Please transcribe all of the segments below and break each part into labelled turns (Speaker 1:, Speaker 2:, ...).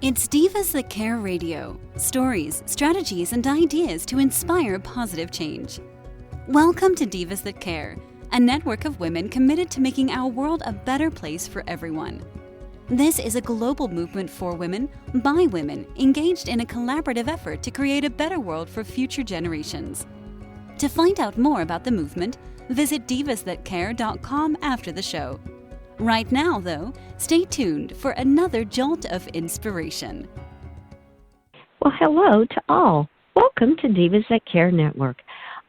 Speaker 1: It's Divas That Care Radio. Stories, strategies, and ideas to inspire positive change. Welcome to Divas That Care, a network of women committed to making our world a better place for everyone. This is a global movement for women, by women, engaged in a collaborative effort to create a better world for future generations. To find out more about the movement, visit divasthatcare.com after the show. Right now, though, stay tuned for another jolt of inspiration.
Speaker 2: Well, hello to all. Welcome to Divas That Care Network.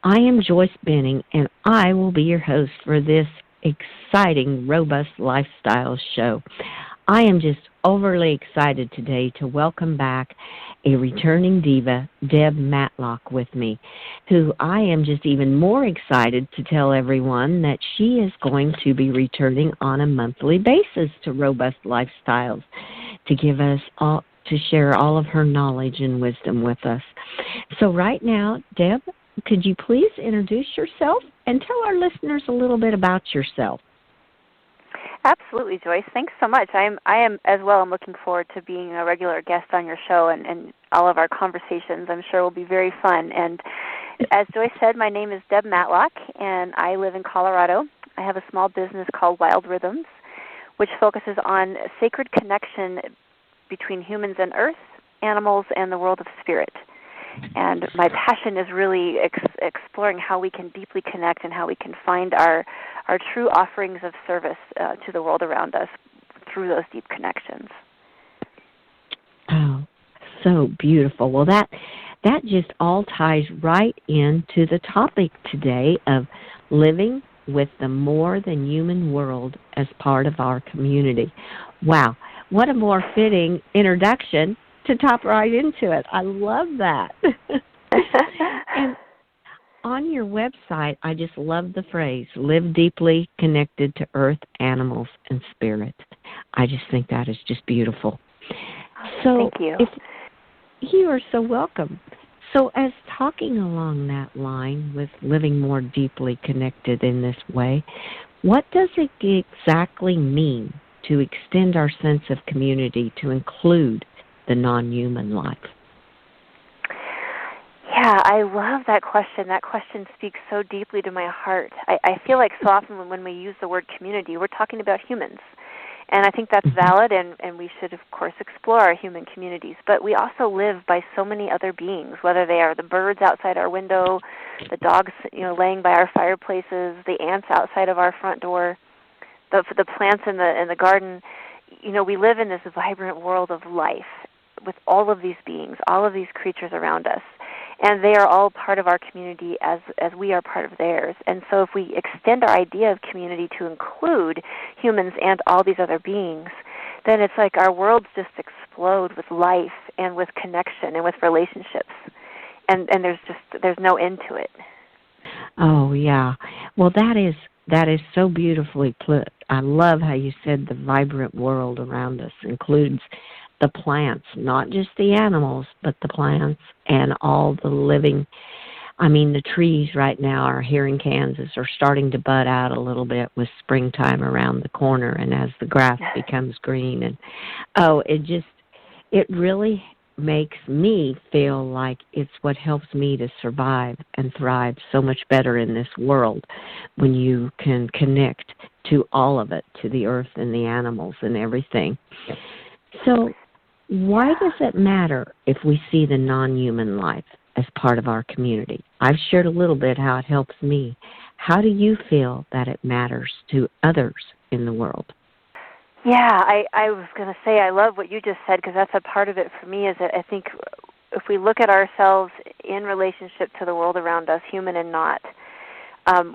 Speaker 2: I am Joyce Benning, and I will be your host for this exciting, robust lifestyle show. I am just overly excited today to welcome back a returning diva, Deb Matlock, with me, who I am just even more excited to tell everyone that she is going to be returning on a monthly basis to Robust Lifestyles to give us all, to share all of her knowledge and wisdom with us. So right now, Deb, could you please introduce yourself and tell our listeners a little bit about yourself?
Speaker 3: Absolutely, Joyce. Thanks so much. I am as well. I'm looking forward to being a regular guest on your show, and all of our conversations, I'm sure, will be very fun. And as Joyce said, my name is Deb Matlock, and I live in Colorado. I have a small business called Wild Rhythms, which focuses on sacred connection between humans and earth, animals, and the world of spirit. And my passion is really exploring how we can deeply connect and how we can find our true offerings of service to the world around us through those deep connections.
Speaker 2: Oh, so beautiful. Well, that just all ties right into the topic today of living with the more than human world as part of our community. Wow, what a more fitting introduction to top right into it. I love that. And on your website, I just love the phrase, live deeply connected to earth, animals, and spirit. I just think that is just beautiful. So
Speaker 3: thank you.
Speaker 2: You are so welcome. So as talking along that line with living more deeply connected in this way, what does it exactly mean to extend our sense of community to include the non-human life?
Speaker 3: Yeah, I love that question. That question speaks so deeply to my heart. I feel like so often when we use the word community, we're talking about humans. And I think that's valid, and we should, of course, explore our human communities. But we also live by so many other beings, whether they are the birds outside our window, the dogs, laying by our fireplaces, the ants outside of our front door, the plants in the garden. We live in this vibrant world of life with all of these beings, all of these creatures around us. And they are all part of our community as we are part of theirs. And so if we extend our idea of community to include humans and all these other beings, then it's like our worlds just explode with life and with connection and with relationships. And there's no end to it.
Speaker 2: Oh, yeah. Well, that is so beautifully put. I love how you said the vibrant world around us includes the plants, not just the animals, but the plants and all the living. I mean, the trees right now are here in Kansas are starting to bud out a little bit with springtime around the corner, and as the grass becomes green. And it really makes me feel like it's what helps me to survive and thrive so much better in this world when you can connect to all of it, to the earth and the animals and everything. So why does it matter if we see the non-human life as part of our community? I've shared a little bit how it helps me. How do you feel that it matters to others in the world?
Speaker 3: Yeah, I was going to say I love what you just said, because that's a part of it for me, is that I think if we look at ourselves in relationship to the world around us, human and not,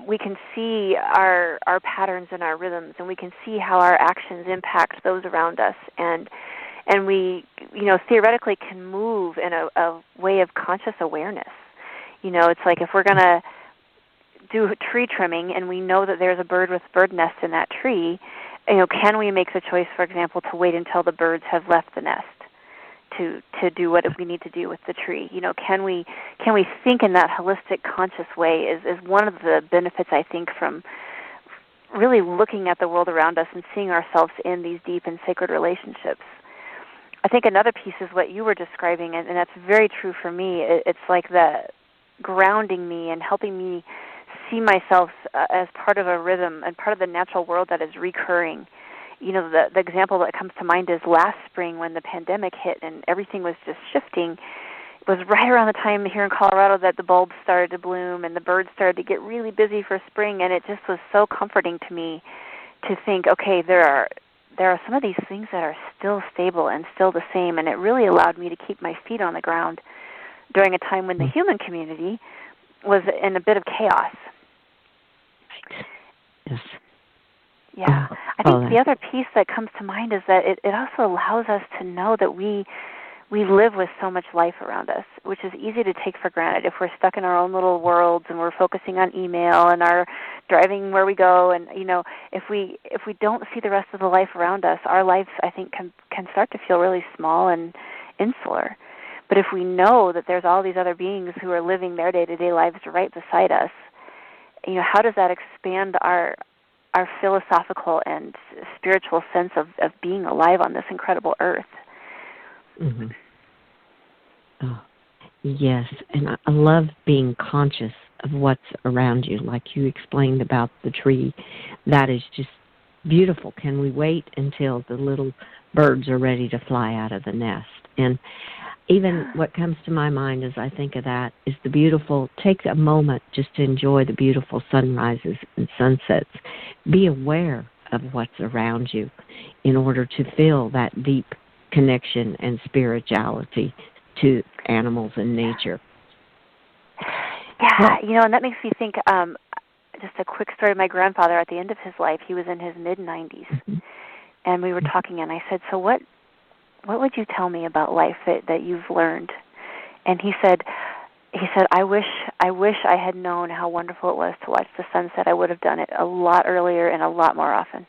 Speaker 3: we can see our patterns and our rhythms, and we can see how our actions impact those around us. And we, theoretically can move in a way of conscious awareness. It's like if we're going to do tree trimming and we know that there's a bird with bird nest in that tree, can we make the choice, for example, to wait until the birds have left the nest to do what we need to do with the tree? Can we think in that holistic, conscious way is one of the benefits, I think, from really looking at the world around us and seeing ourselves in these deep and sacred relationships. I think another piece is what you were describing, and that's very true for me. It's like the grounding me and helping me see myself as part of a rhythm and part of the natural world that is recurring. You know, the example that comes to mind is last spring when the pandemic hit and everything was just shifting. It was right around the time here in Colorado that the bulbs started to bloom and the birds started to get really busy for spring, and it just was so comforting to me to think, okay, there are some of these things that are still stable and still the same, and it really allowed me to keep my feet on the ground during a time when the human community was in a bit of chaos.
Speaker 2: Right. Yes.
Speaker 3: Yeah. I think the other piece that comes to mind is that it also allows us to know that we live with so much life around us, which is easy to take for granted if we're stuck in our own little worlds and we're focusing on email and our driving where we go. And, you know, if we don't see the rest of the life around us, our lives, I think, can start to feel really small and insular. But if we know that there's all these other beings who are living their day-to-day lives right beside us, you know, how does that expand our philosophical and spiritual sense of being alive on this incredible earth?
Speaker 2: Mm-hmm. Oh, yes, and I love being conscious of what's around you, like you explained about the tree. That is just beautiful. Can we wait until the little birds are ready to fly out of the nest? And even what comes to my mind as I think of that is the beautiful, take a moment just to enjoy the beautiful sunrises and sunsets. Be aware of what's around you in order to feel that deep connection and spirituality to animals and nature.
Speaker 3: Yeah, you know, and that makes me think, just a quick story. My grandfather, at the end of his life, he was in his mid-90s, mm-hmm. and we were talking, and I said, so what would you tell me about life that you've learned? And he said, I wish I had known how wonderful it was to watch the sunset. I would have done it a lot earlier and a lot more often.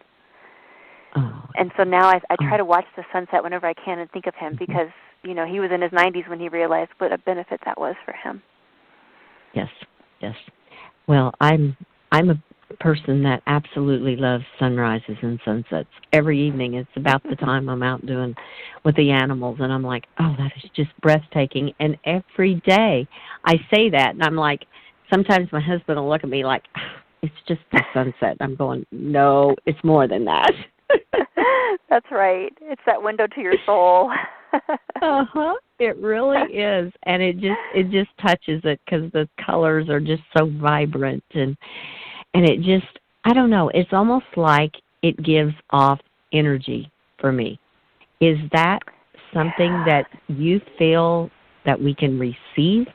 Speaker 3: Oh. And so now I try to watch the sunset whenever I can and think of him, because, you know, he was in his 90s when he realized what a benefit that was for him.
Speaker 2: Yes, yes. Well, I'm a person that absolutely loves sunrises and sunsets. Every evening, it's about the time I'm out doing with the animals, and I'm like, oh, that is just breathtaking. And every day I say that, and I'm like, sometimes my husband will look at me like, it's just the sunset. I'm going, no, it's more than that.
Speaker 3: That's right. It's that window to your soul.
Speaker 2: Uh-huh. It really is, and it just touches it because the colors are just so vibrant, and it just, I don't know, it's almost like it gives off energy for me. Is that something that you feel that we can receive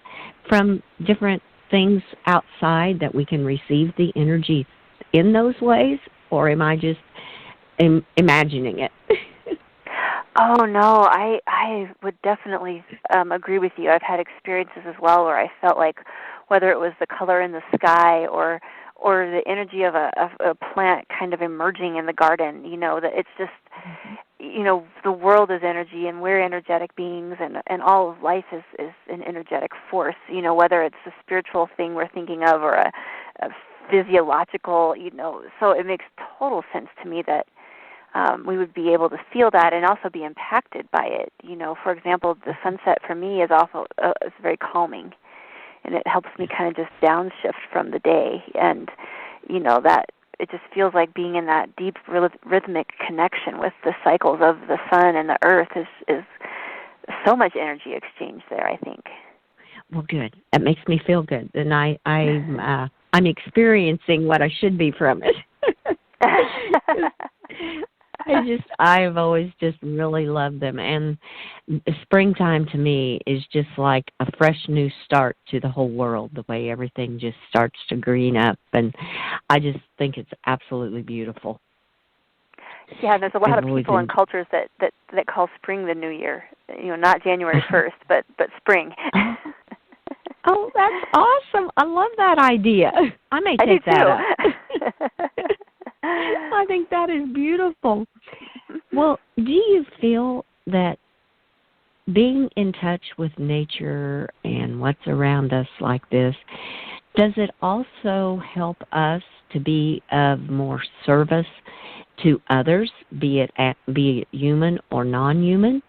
Speaker 2: from different things outside, that we can receive the energy in those ways, or am I just imagining it?
Speaker 3: Oh, no, I would definitely agree with you. I've had experiences as well where I felt like, whether it was the color in the sky or the energy of a plant kind of emerging in the garden, you know, that it's just, you know, the world is energy and we're energetic beings, and all of life is an energetic force, you know, whether it's a spiritual thing we're thinking of or a physiological, you know. So it makes total sense to me that we would be able to feel that and also be impacted by it. You know, for example, the sunset for me is also it's very calming, and it helps me kind of just downshift from the day. And, you know, that it just feels like being in that deep rhythmic connection with the cycles of the sun and the earth is so much energy exchange there, I think.
Speaker 2: Well, good. That makes me feel good, and I'm experiencing what I should be from it. I've always just really loved them, and springtime to me is just like a fresh new start to the whole world, the way everything just starts to green up, and I just think it's absolutely beautiful.
Speaker 3: Yeah, there's a lot of people and cultures that call spring the new year, you know, not January 1st, but spring.
Speaker 2: Oh, that's awesome. I love that idea. I may take that up. I think that is beautiful. Well, do you feel that being in touch with nature and what's around us like this, does it also help us to be of more service to others, be it human or non-human?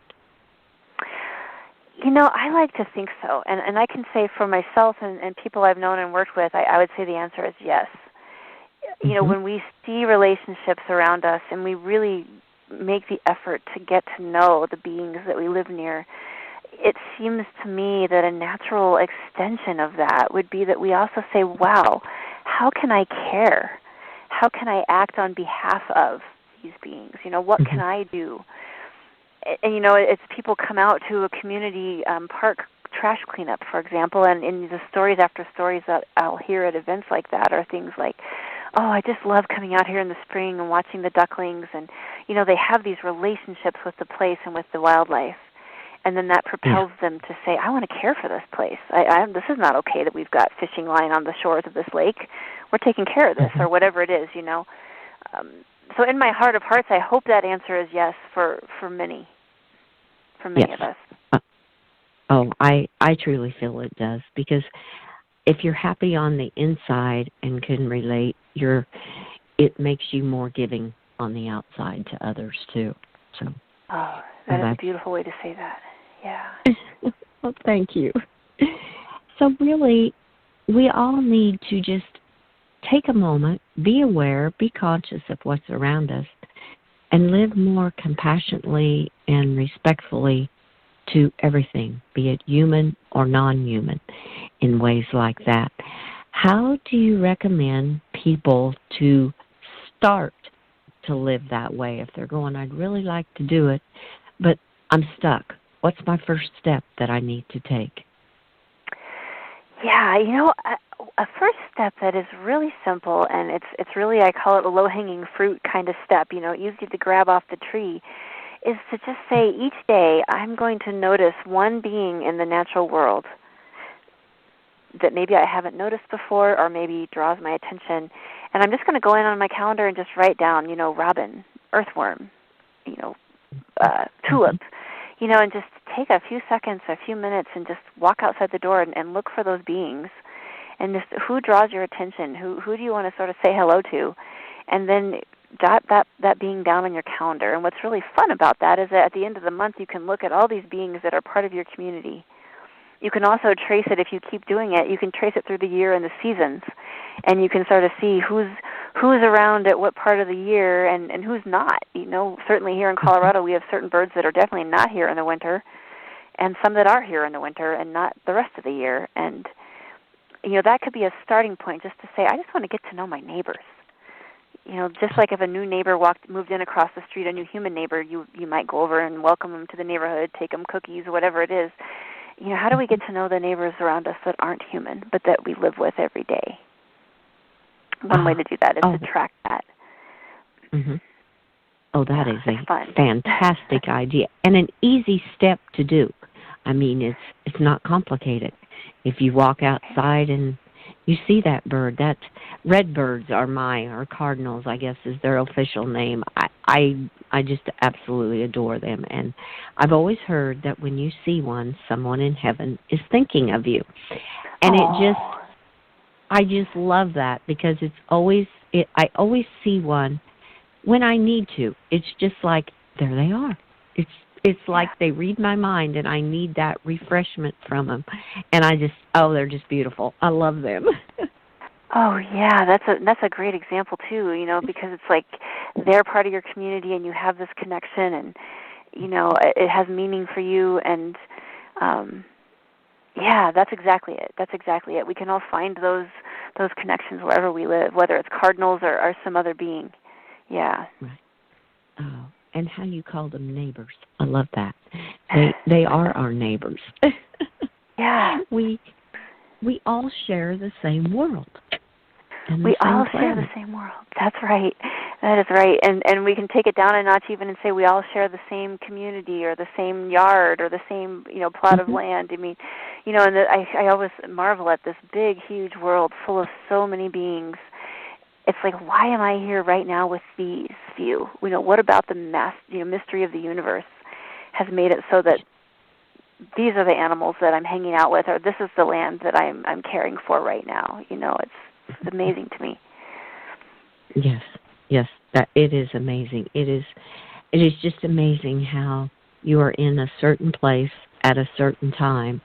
Speaker 3: I like to think so. And I can say for myself and people I've known and worked with, I would say the answer is yes. When we see relationships around us and we really make the effort to get to know the beings that we live near, it seems to me that a natural extension of that would be that we also say, wow, how can I care? How can I act on behalf of these beings? What can I do? And, it's people come out to a community park trash cleanup, for example, and in the stories after stories that I'll hear at events like that are things like, oh, I just love coming out here in the spring and watching the ducklings, and, they have these relationships with the place and with the wildlife, and then that propels them to say, I want to care for this place. This is not okay that we've got fishing line on the shores of this lake. We're taking care of this, or whatever it is, So in my heart of hearts, I hope that answer is yes for many of us.
Speaker 2: I truly feel it does, because if you're happy on the inside and can relate, it makes you more giving on the outside to others too. So.
Speaker 3: Oh, that is a beautiful way to say that. Yeah.
Speaker 2: Well, thank you. So really, we all need to just take a moment, be aware, be conscious of what's around us, and live more compassionately and respectfully to everything, be it human or non-human, in ways like that. How do you recommend people to start to live that way? If they're going, I'd really like to do it, but I'm stuck. What's my first step that I need to take?
Speaker 3: Yeah, a first step that is really simple, and it's really, I call it a low-hanging fruit kind of step, easy to grab off the tree, is to just say each day I'm going to notice one being in the natural world that maybe I haven't noticed before or maybe draws my attention. And I'm just going to go in on my calendar and just write down, robin, earthworm, tulip, and just take a few seconds, a few minutes, and just walk outside the door and look for those beings. And just who draws your attention? Who do you want to sort of say hello to? And then jot that being down on your calendar. And what's really fun about that is that at the end of the month you can look at all these beings that are part of your community. You can also trace it, if you keep doing it, you can trace it through the year and the seasons. And you can sort of see who's around at what part of the year and who's not. Certainly here in Colorado we have certain birds that are definitely not here in the winter, and some that are here in the winter and not the rest of the year. And that could be a starting point, just to say, I just want to get to know my neighbors. Just like if a new neighbor moved in across the street, a new human neighbor, you might go over and welcome them to the neighborhood, take them cookies, whatever it is. How do we get to know the neighbors around us that aren't human, but that we live with every day? One way to do that is to track that.
Speaker 2: Mm-hmm. Oh, that is a fantastic idea, and an easy step to do. I mean, it's not complicated. If you walk outside and you see that bird, that's redbirds or cardinals, I guess is their official name. I just absolutely adore them, and I've always heard that when you see one, someone in heaven is thinking of you, and I just love that, because I always see one when I need to. It's just like, there they are. It's like they read my mind, and I need that refreshment from them. And they're just beautiful. I love them.
Speaker 3: Oh, yeah, that's a great example, too, because it's like they're part of your community, and you have this connection, and, it has meaning for you, and, yeah, that's exactly it. We can all find those connections wherever we live, whether it's cardinals or some other being. Yeah.
Speaker 2: Right. Oh, and how you call them neighbors. I love that. They are our neighbors.
Speaker 3: Yeah.
Speaker 2: We all share the same world.
Speaker 3: We all share the same world. That's right. That is right. And we can take it down a notch even and say we all share the same community or the same yard or the same, plot of land. I mean, and I always marvel at this big, huge world full of so many beings. It's like, why am I here right now with these few? What about the mystery of the universe has made it so that these are the animals that I'm hanging out with, or this is the land that I'm caring for right now? It's amazing to me.
Speaker 2: Yes, that it is amazing. It is just amazing how you are in a certain place at a certain time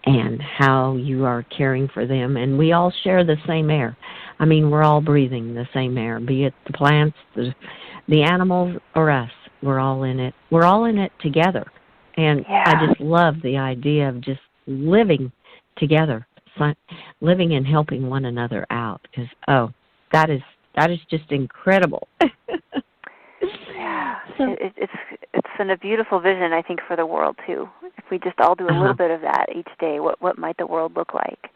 Speaker 2: and how you are caring for them. And we all share the same air. I mean, we're all breathing the same air, be it the plants, the animals, or us. We're all in it. We're all in it together. And I just love the idea of just living together, living and helping one another out. Because, that is just incredible.
Speaker 3: Yeah, so, it's a beautiful vision, I think, for the world too. If we just all do a little bit of that each day, what might the world look like?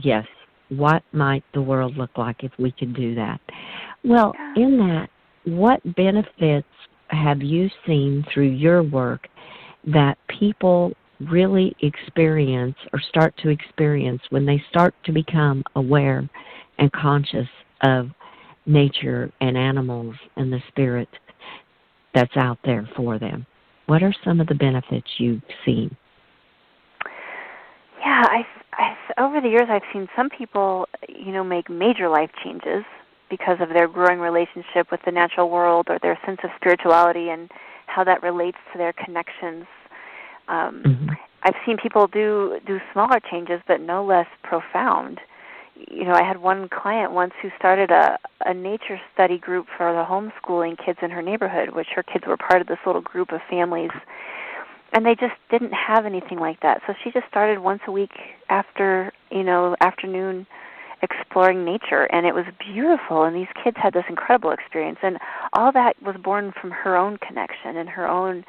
Speaker 2: Yes, what might the world look like if we could do that? Well, in that, what benefits have you seen through your work that people really experience or start to experience when they start to become aware and conscious of nature and animals and the spirit that's out there for them? What are some of the benefits you've seen?
Speaker 3: Yeah, over the years I've seen some people, make major life changes because of their growing relationship with the natural world or their sense of spirituality and how that relates to their connections. I've seen people do smaller changes, but no less profound. I had one client once who started a nature study group for the homeschooling kids in her neighborhood, which her kids were part of this little group of families, and they just didn't have anything like that. So she just started once a week afternoon exploring nature, and it was beautiful, and these kids had this incredible experience, and all that was born from her own connection and her own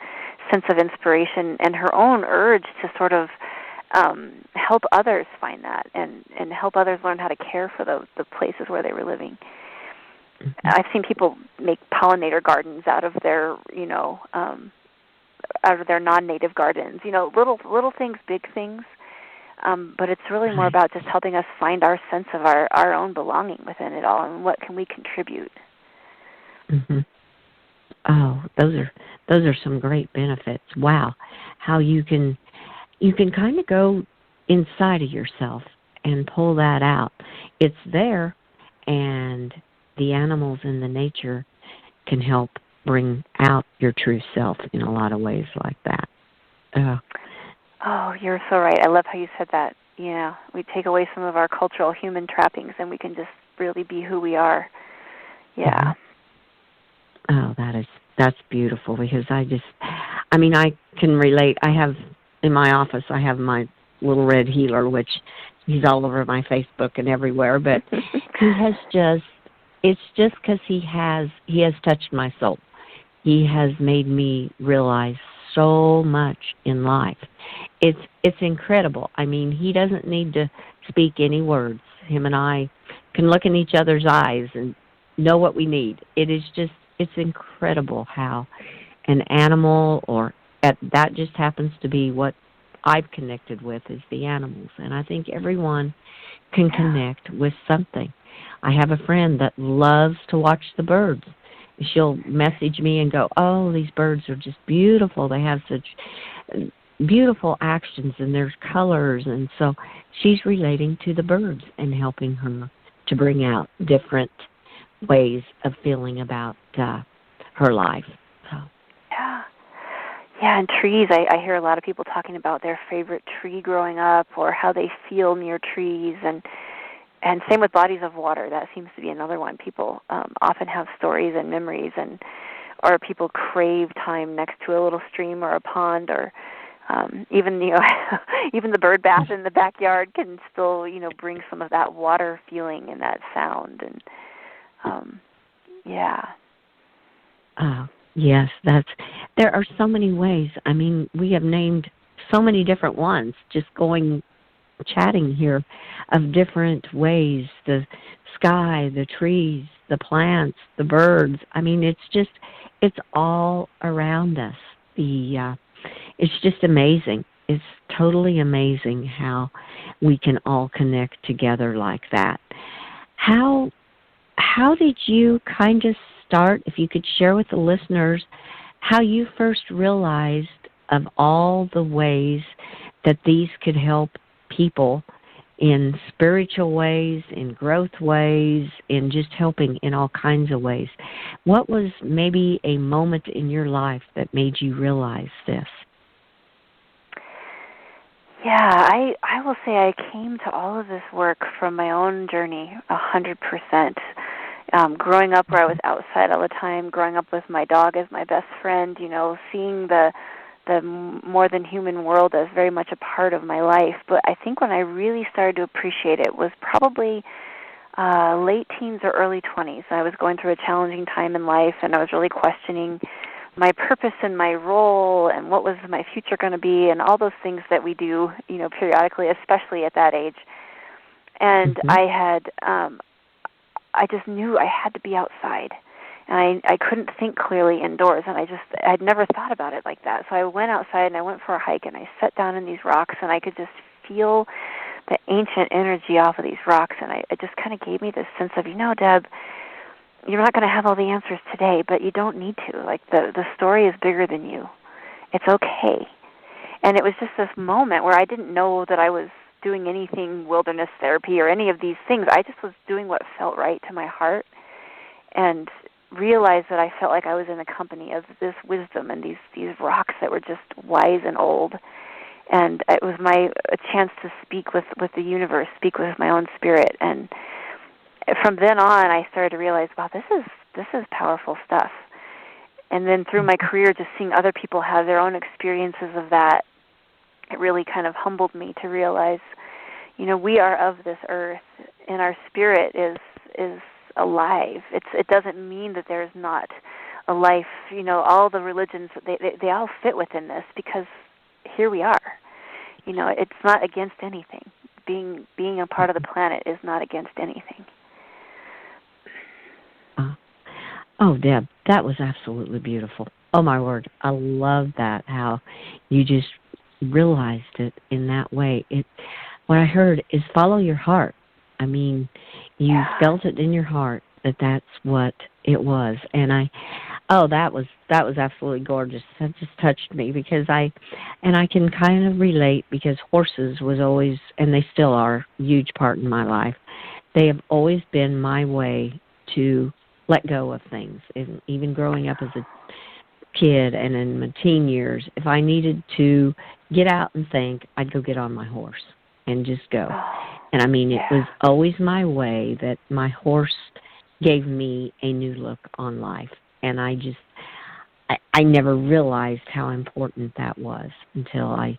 Speaker 3: sense of inspiration and her own urge to sort of help others find that and help others learn how to care for the places where they were living. I've seen people make pollinator gardens out of their non-native gardens. Little things, big things. But it's really more about just helping us find our sense of our own belonging within it all, and what can we contribute.
Speaker 2: Oh, those are some great benefits. Wow, how you can kind of go inside of yourself and pull that out. It's there, and the animals and the nature can help bring out your true self in a lot of ways like that.
Speaker 3: Oh, you're so right. I love how you said that. Yeah, we take away some of our cultural human trappings, and we can just really be who we are. Yeah.
Speaker 2: Oh, that's beautiful, because I can relate. I have, in my office, I have my little red healer, which he's all over my Facebook and everywhere, but it's just because he has touched my soul. He has made me realize so much in life. It's incredible. I mean, he doesn't need to speak any words. Him and I can look in each other's eyes and know what we need. It's incredible how an animal, or that just happens to be what I've connected with, is the animals. And I think everyone can connect with something. I have a friend that loves to watch the birds. She'll message me and go, "Oh, these birds are just beautiful. They have such beautiful actions, and there's colors." And so she's relating to the birds and helping her to bring out different ways of feeling about her life. So. Yeah,
Speaker 3: and trees. I hear a lot of people talking about their favorite tree growing up, or how they feel near trees, and same with bodies of water. That seems to be another one. People often have stories and memories, or people crave time next to a little stream or a pond, or even even the bird bath in the backyard can still bring some of that water feeling and that sound. And
Speaker 2: yes, there are so many ways. I mean, we have named so many different ones, just chatting here, of different ways: the sky, the trees, the plants, the birds. I mean, it's all around us. It's just amazing. It's totally amazing how we can all connect together like that. How did you kind of start, if you could share with the listeners, how you first realized of all the ways that these could help people in spiritual ways, in growth ways, in just helping in all kinds of ways? What was maybe a moment in your life that made you realize this?
Speaker 3: Yeah, I will say I came to all of this work from my own journey 100%. Growing up where I was outside all the time, growing up with my dog as my best friend, seeing the more than human world as very much a part of my life. But I think when I really started to appreciate it was probably late teens or early 20s. I was going through a challenging time in life, and I was really questioning my purpose and my role and what was my future going to be and all those things that we do, periodically, especially at that age. And I just knew I had to be outside. And I couldn't think clearly indoors, and I'd never thought about it like that. So I went outside and I went for a hike, and I sat down in these rocks, and I could just feel the ancient energy off of these rocks, and it just kind of gave me this sense of, Deb, you're not going to have all the answers today, but you don't need to. Like, the story is bigger than you. It's okay. And it was just this moment where I didn't know that I was doing anything wilderness therapy or any of these things. I just was doing what felt right to my heart, and realized that I felt like I was in the company of this wisdom and these rocks that were just wise and old. And it was a chance to speak with the universe, speak with my own spirit. And from then on, I started to realize, wow, this is powerful stuff. And then through my career, just seeing other people have their own experiences of that, it really kind of humbled me to realize, we are of this earth, and our spirit is alive. It doesn't mean that there's not a life. All the religions, they all fit within this, because here we are. It's not against anything. Being a part of the planet is not against anything.
Speaker 2: Oh, Deb, that was absolutely beautiful. Oh, my word. I love that, how you just realized it in that way. What I heard is follow your heart. I mean, you felt it in your heart that that's what it was. And that was absolutely gorgeous. That just touched me, because I can kind of relate, because horses was always, and they still are, a huge part in my life. They have always been my way to let go of things. And even growing up as a kid and in my teen years, if I needed to get out and think, I'd go get on my horse and just go. And I mean, it was always my way that my horse gave me a new look on life. And I never realized how important that was until I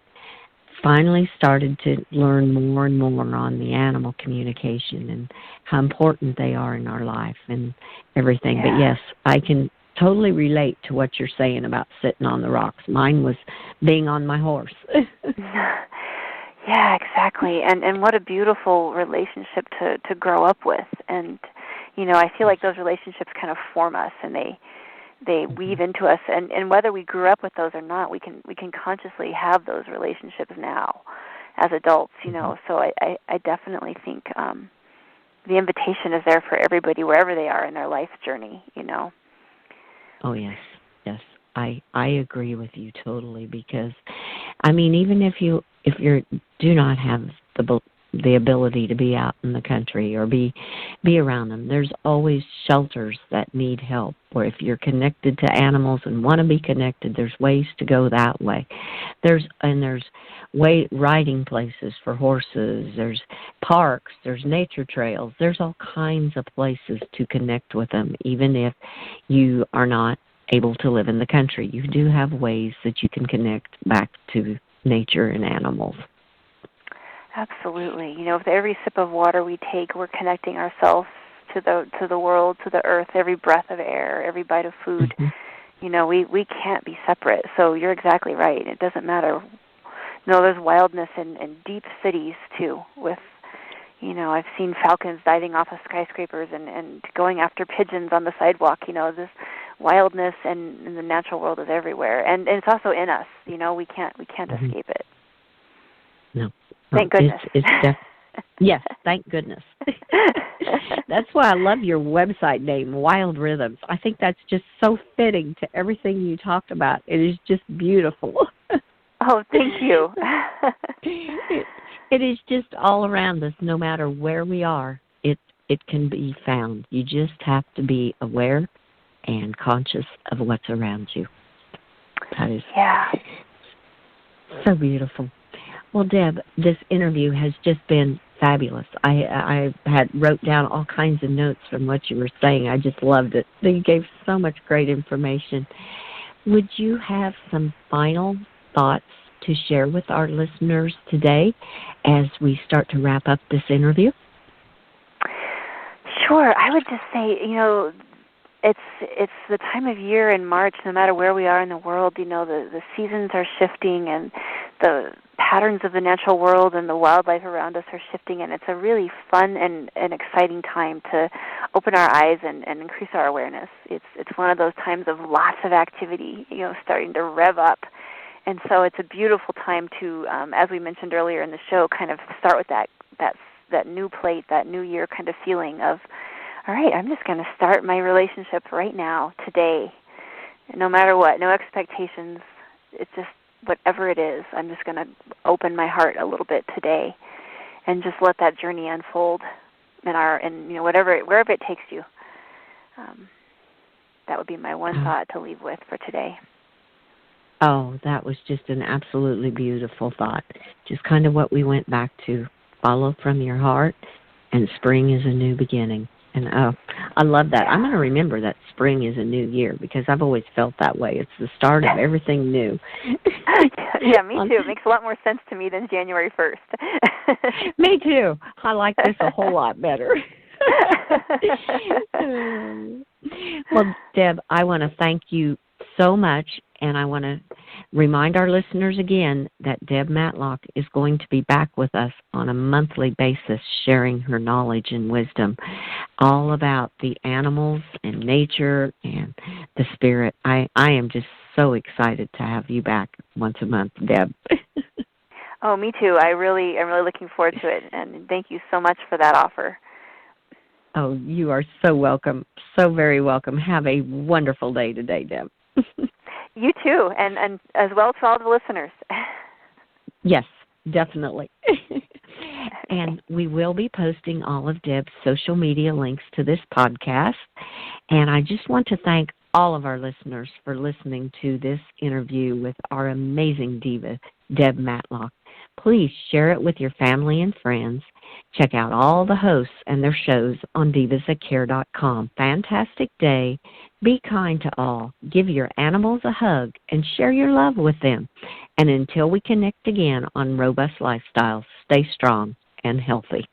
Speaker 2: finally started to learn more and more on the animal communication and how important they are in our life and everything. But yes, I can totally relate to what you're saying about sitting on the rocks. Mine was being on my horse.
Speaker 3: Yeah, exactly. And what a beautiful relationship to grow up with. And, I feel like those relationships kind of form us, and they weave into us. And whether we grew up with those or not, we can consciously have those relationships now as adults, So I definitely think the invitation is there for everybody, wherever they are in their life journey,
Speaker 2: Oh, yes. I agree with you totally, because, I mean, even if you do not have the ability to be out in the country or be around them, there's always shelters that need help, where if you're connected to animals and want to be connected, there's ways to go that way. There's riding places for horses, there's parks, there's nature trails, there's all kinds of places to connect with them, even if you are not able to live in the country. You do have ways that you can connect back to nature and animals.
Speaker 3: Absolutely. With every sip of water we take, we're connecting ourselves to the world, to the earth, every breath of air, every bite of food. Mm-hmm. We can't be separate. So you're exactly right. It doesn't matter. There's wildness in deep cities too, with I've seen falcons diving off of skyscrapers and going after pigeons on the sidewalk. This wildness and the natural world is everywhere, and it's also in us. We can't mm-hmm. escape it.
Speaker 2: No.
Speaker 3: Thank goodness.
Speaker 2: Yes, thank goodness. That's why I love your website name, Wild Rhythms. I think that's just so fitting to everything you talked about. It is just beautiful.
Speaker 3: Oh, thank you.
Speaker 2: It is just all around us, no matter where we are. It can be found. You just have to be aware and conscious of what's around you. That is so beautiful. Well, Deb, this interview has just been fabulous. I had wrote down all kinds of notes from what you were saying. I just loved it. You gave so much great information. Would you have some final thoughts to share with our listeners today as we start to wrap up this interview?
Speaker 3: Sure. I would just say, it's the time of year in March, no matter where we are in the world, the seasons are shifting and the patterns of the natural world and the wildlife around us are shifting, and it's a really fun and exciting time to open our eyes and increase our awareness. It's one of those times of lots of activity, starting to rev up. And so it's a beautiful time to, as we mentioned earlier in the show, kind of start with that new plate, that new year kind of feeling of, all right, I'm just going to start my relationship right now, today, no matter what, no expectations. It's just whatever it is, I'm just going to open my heart a little bit today and just let that journey unfold wherever it takes you. That would be my one thought to leave with for today.
Speaker 2: Oh, that was just an absolutely beautiful thought. Just kind of what we went back to. Follow from your heart, and spring is a new beginning. And I love that. I'm going to remember that spring is a new year because I've always felt that way. It's the start of everything new.
Speaker 3: Yeah, me too. It makes a lot more sense to me than January 1st.
Speaker 2: Me too. I like this a whole lot better. Well, Deb, I want to thank you so much, and I want to remind our listeners again that Deb Matlock is going to be back with us on a monthly basis, sharing her knowledge and wisdom all about the animals and nature and the spirit. I am just so excited to have you back once a month, Deb.
Speaker 3: Oh, me too. I'm really looking forward to it, and thank you so much for that offer.
Speaker 2: Oh, you are so welcome, so very welcome. Have a wonderful day today, Deb.
Speaker 3: You too, and as well to all the listeners.
Speaker 2: Yes, definitely. And we will be posting all of Deb's social media links to this podcast. And I just want to thank all of our listeners for listening to this interview with our amazing diva, Deb Matlock. Please share it with your family and friends. Check out all the hosts and their shows on divasthatcare.com. Fantastic day. Be kind to all. Give your animals a hug and share your love with them. And until we connect again on Robust Lifestyles, stay strong and healthy.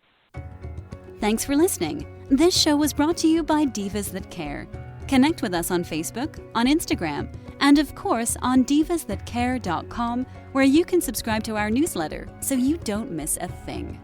Speaker 1: Thanks for listening. This show was brought to you by Divas That Care. Connect with us on Facebook, on Instagram, and of course on divasthatcare.com, where you can subscribe to our newsletter so you don't miss a thing.